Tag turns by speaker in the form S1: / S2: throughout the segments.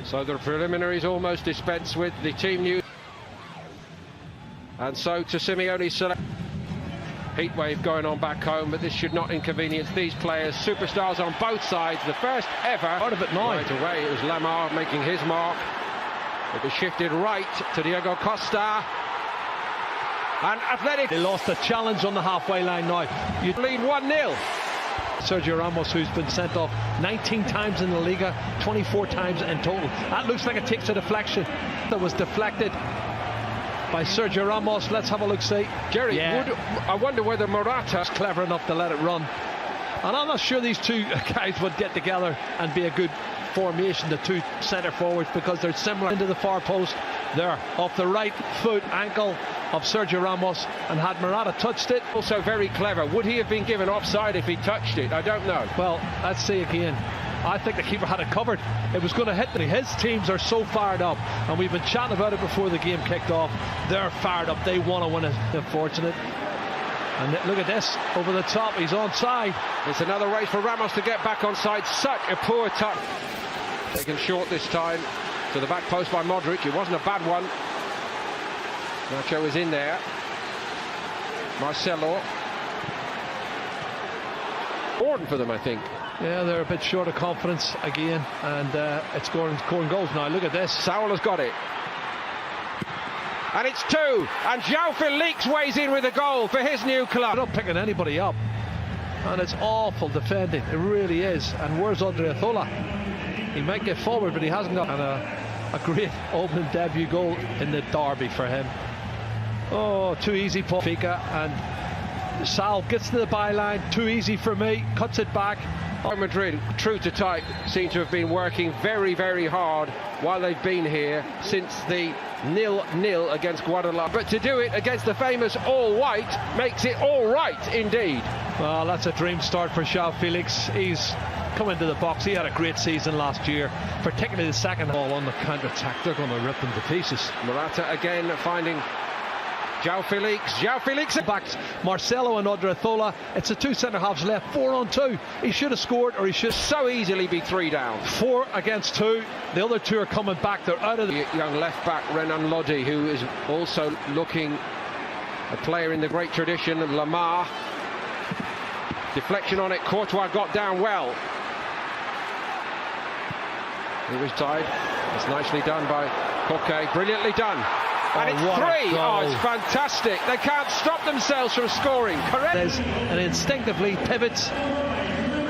S1: So the preliminaries almost dispensed with. The team knew. And so to Simeone's select. Heatwave going on back home, but this should not inconvenience these players. Superstars on both sides. The first ever.
S2: Out of it now.
S1: Right away, it was Lamar making his mark. It was shifted right to Diego Costa. And Atletico.
S2: They lost the challenge on the halfway line now.
S1: You lead 1-0.
S2: Sergio Ramos, who's been sent off 19 times in the Liga, 24 times in total. That looks like it takes a deflection. That was deflected by Sergio Ramos. Let's have a look, see.
S1: Jerry, I wonder whether Morata's
S2: clever enough to let it run. And I'm not sure these two guys would get together and be a good formation, the two centre forwards, because they're similar. Into the far post there, off the right foot ankle of Sergio Ramos, and had Morata touched it.
S1: Also very clever. Would he have been given offside if he touched it? I don't know.
S2: Well, let's see again. I think the keeper had it covered. It was going to hit. His teams are so fired up, and we've been chatting about it before the game kicked off. They're fired up. They want to win it. Unfortunate. And look at this, over the top. He's onside.
S1: It's another race for Ramos to get back onside. Such a poor touch. Taken short this time to the back post by Madrid. It wasn't a bad one. Nacho was in there. Marcelo. Important for them, I think.
S2: Yeah, they're a bit short of confidence again, and it's scoring goals now. Look at this.
S1: Saul has got it. And it's 2. And João Felix weighs in with a goal for his new club.
S2: They're not picking anybody up. And it's awful defending. It really is. And where's Odriozola? He might get forward, but he hasn't got. And a great opening debut goal in the derby for him. Oh, too easy for Fika. And Sal gets to the byline. Too easy for me. Cuts it back.
S1: Madrid, true to type, seem to have been working very, very hard while they've been here since the 0-0 against Guadalajara. But to do it against the famous all-white makes it all right indeed.
S2: Well, that's a dream start for João Felix. He's come into the box. He had a great season last year, particularly the second ball on the counter-attack. They're going to rip them to pieces.
S1: Morata again finding João Felix
S2: Back Marcelo and Odriozola. It's the two centre halves left, 4-on-2. He should have scored, or he should
S1: so easily be 3 down.
S2: 4 against 2. The other 2 are coming back. They're out of the
S1: young left back Renan Lodi, who is also looking a player in the great tradition of Lamar. Deflection on it. Courtois got down well. He was tied. It's nicely done by Koke. Brilliantly done. And it's 3. Oh, it's fantastic. They can't stop themselves from scoring. Correct.
S2: And instinctively pivots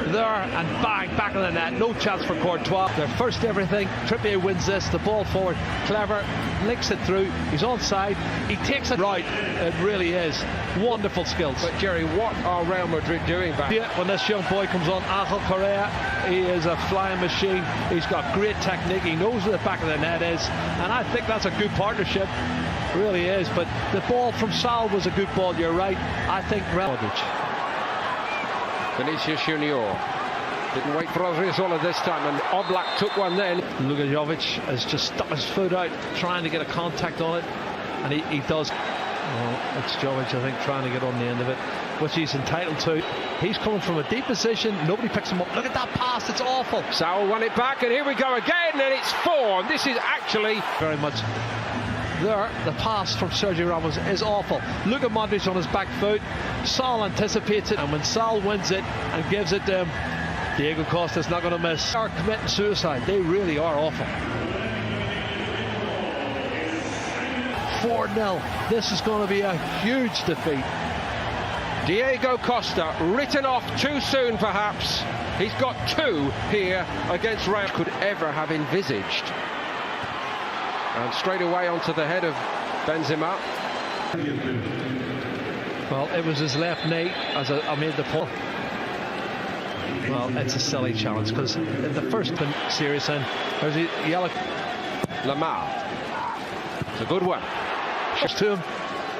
S2: there and bang, back in the net. No chance for Courtois. Their first everything. Trippier wins this. The ball forward. Clever. Links it through. He's onside. He takes it right. It really is. Wonderful skills.
S1: But Jerry, what are Real Madrid doing back?
S2: Yeah, when this young boy comes on, Angel Correa, he is a flying machine. He's got great technique. He knows where the back of the net is. And I think that's a good partnership. It really is. But the ball from Sal was a good ball. You're right. I think
S1: Vinicius Junior didn't wait for Odriozola this time, and Oblak took one then.
S2: Lukajovic has just stuck his foot out, trying to get a contact on it, and he does. Well, it's Jovic, I think, trying to get on the end of it, which he's entitled to. He's coming from a deep position. Nobody picks him up. Look at that pass. It's awful.
S1: Saul won it back, and here we go again, and it's 4. And this is actually
S2: very much. There, the pass from Sergio Ramos is awful. Look at Modric on his back foot. Sal anticipates it, and when Sal wins it and gives it to him, Diego Costa's not going to miss. They are committing suicide. They really are awful. 4-0. This is going to be a huge defeat.
S1: Diego Costa written off too soon, perhaps. He's got 2 here against Real. Could ever have envisaged. And straight away onto the head of Benzema.
S2: Well, it was his left knee as I made the point. Well, it's a silly challenge because in the first series end, there's a yellow.
S1: Lamar. It's a good one.
S2: To him,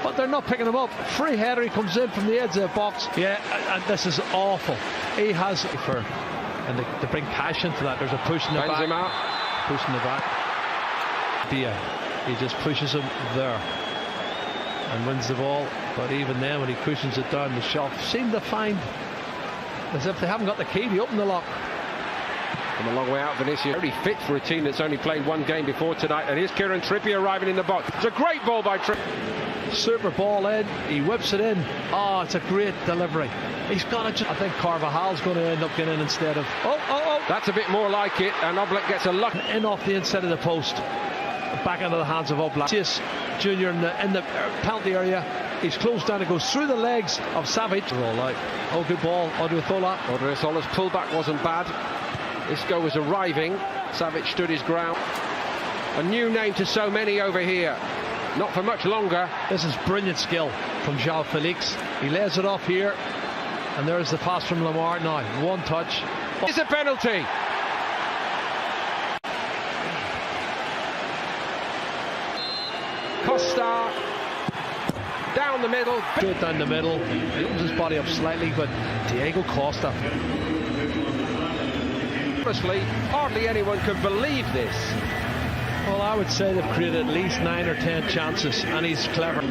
S2: but they're not picking him up. Free header, he comes in from the edge of the box. Yeah, and this is awful. He has and they bring passion to that. There's a push in the
S1: Benzema.
S2: back. Push in the back. He just pushes him there and wins the ball, but even then when he cushions it down, the shot seem to find as if they haven't got the key to open the lock.
S1: From a long way out, Vinicius already fit for a team that's only played one game before tonight. And here's Kieran Trippier arriving in the box. It's a great ball by Trippier.
S2: Super ball in, he whips it in. Oh, it's a great delivery. He's got to. I think Carvajal's going to end up getting in instead of. Oh!
S1: That's a bit more like it, and Oblak gets a luck.
S2: In off the inside of the post. Back into the hands of Oblak. Junior in the penalty area. He's closed down. It goes through the legs of Savic. All out. Oh, good ball. Odriozola.
S1: Odriozola's pullback wasn't bad. Isco was arriving. Savic stood his ground. A new name to so many over here. Not for much longer.
S2: This is brilliant skill from João Felix. He lays it off here. And there's the pass from Lamar. Now, one touch.
S1: It's a penalty. Costa down the middle.
S2: Straight down the middle. He opens his body up slightly, but Diego Costa.
S1: Honestly, hardly anyone can believe this.
S2: Well, I would say they've created at least 9 or 10 chances, and he's clever.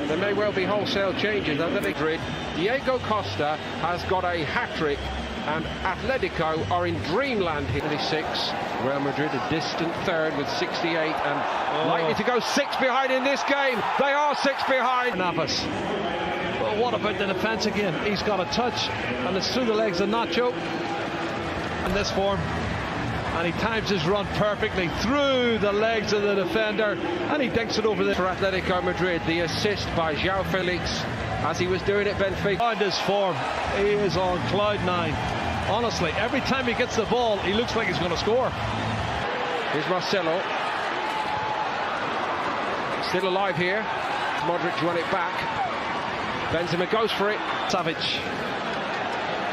S1: There may well be wholesale changes under Madrid. Diego Costa has got a hat-trick, and Atletico are in dreamland here. 26. Real Madrid a distant third with 68 and likely to go 6 behind in this game. They are 6 behind.
S2: Navas. Well, what about the defence again? He's got a touch, and it's through the legs of Nacho. In this form. And he times his run perfectly through the legs of the defender, and he dinks it over there.
S1: For Atletico Madrid, the assist by João Felix as he was doing at Benfica.
S2: On this form, he is on cloud 9. Honestly, every time he gets the ball, he looks like he's going to score.
S1: Here's Marcelo. Still alive here. Modric won it back. Benzema goes for it.
S2: Savic.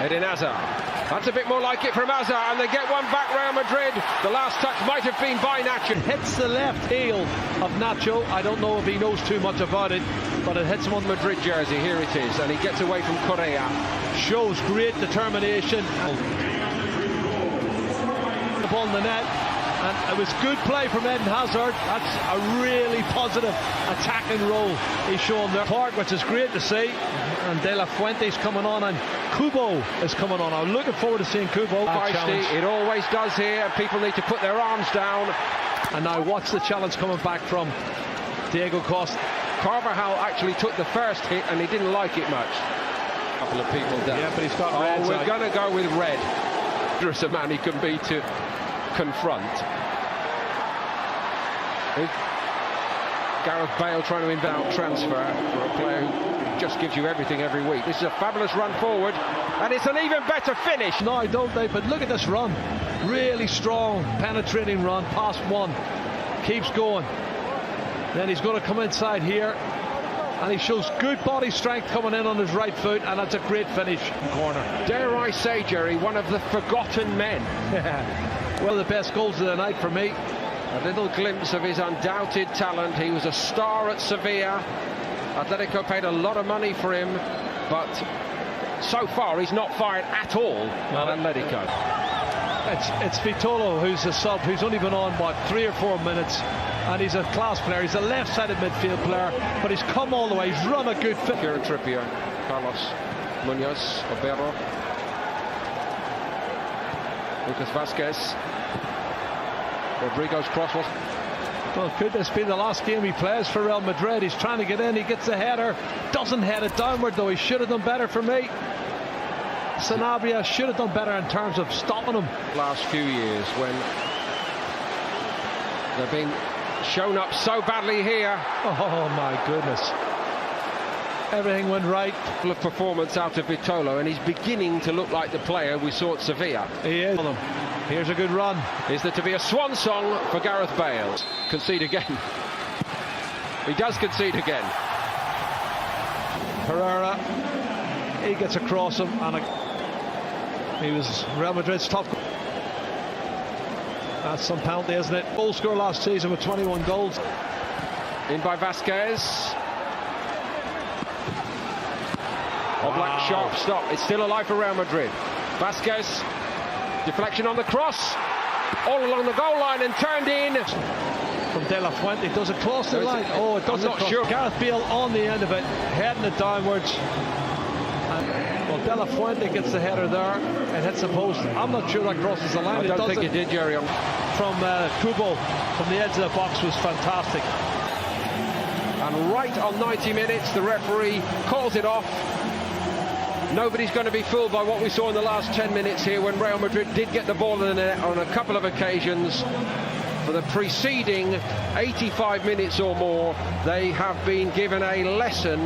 S1: Eden Hazard. That's a bit more like it from Hazard, and they get one back. Real Madrid. The last touch might have been by Nacho.
S2: Hits the left heel of Nacho. I don't know if he knows too much about it, but it hits him on the
S1: Madrid jersey. Here it is, and he gets away from Correa.
S2: Shows great determination. The ball in the net, and it was good play from Eden Hazard. That's a really positive attacking role he's shown there. Park, which is great to see, and De La Fuente's coming on, and Kubo is coming on. I'm looking forward to seeing Kubo.
S1: It always does here. People need to put their arms down.
S2: And now watch the challenge coming back from Diego Costa.
S1: Carvajal actually took the first hit, and he didn't like it much. A couple of people down.
S2: Yeah, but he's got red.
S1: Oh, we're going to go with red. There's a man he can be to confront. Gareth Bale trying to inbound transfer for a player who just gives you everything every week. This is a fabulous run forward, and it's an even better finish.
S2: No, don't they? But look at this run. Really strong, penetrating run, past one. Keeps going. Then he's going to come inside here, and he shows good body strength coming in on his right foot, and that's a great finish. Corner.
S1: Dare I say, Jerry, one of the forgotten men.
S2: One of the best goals of the night for me.
S1: A little glimpse of his undoubted talent. He was a star at Sevilla. Atletico paid a lot of money for him, but so far he's not fired at all at Atletico.
S2: It's Vitolo who's a sub, who's only been on, 3 or 4 minutes, and he's a class player. He's a left-sided midfield player, but he's come all the way. He's run a good fit.
S1: Kieran Trippier, Carlos Munoz, Obero, Lucas Vazquez. Rodrigo's cross was.
S2: Well, could this be the last game he plays for Real Madrid? He's trying to get in, he gets the header, doesn't head it downward though. He should have done better for me. Sanabria should have done better in terms of stopping him.
S1: Last few years when they're being shown up so badly here.
S2: Oh my goodness. Everything went right.
S1: Full of performance out of Vitolo, and he's beginning to look like the player we saw at Sevilla.
S2: He is. Here's a good run.
S1: Is there to be a swan song for Gareth Bale? Concede again. He does concede again.
S2: Herrera, he gets across him, and he was Real Madrid's top. That's some penalty, isn't it? Goal scorer last season with 21 goals.
S1: In by Vazquez. Oblak, sharp stop. It's still alive for Real Madrid. Vazquez. Deflection on the cross, all along the goal line and turned in.
S2: From De La Fuente, does it cross the line? Oh, it doesn't.
S1: I'm not sure.
S2: Gareth Bale on the end of it, heading it downwards. And, well, De La Fuente gets the header there and hits the post. I'm not sure that crosses the line.
S1: I don't think it did, Jerry.
S2: From Kubo, from the edge of the box, was fantastic.
S1: And right on 90 minutes, the referee calls it off. Nobody's going to be fooled by what we saw in the last 10 minutes here when Real Madrid did get the ball in the net on a couple of occasions. For the preceding 85 minutes or more, they have been given a lesson.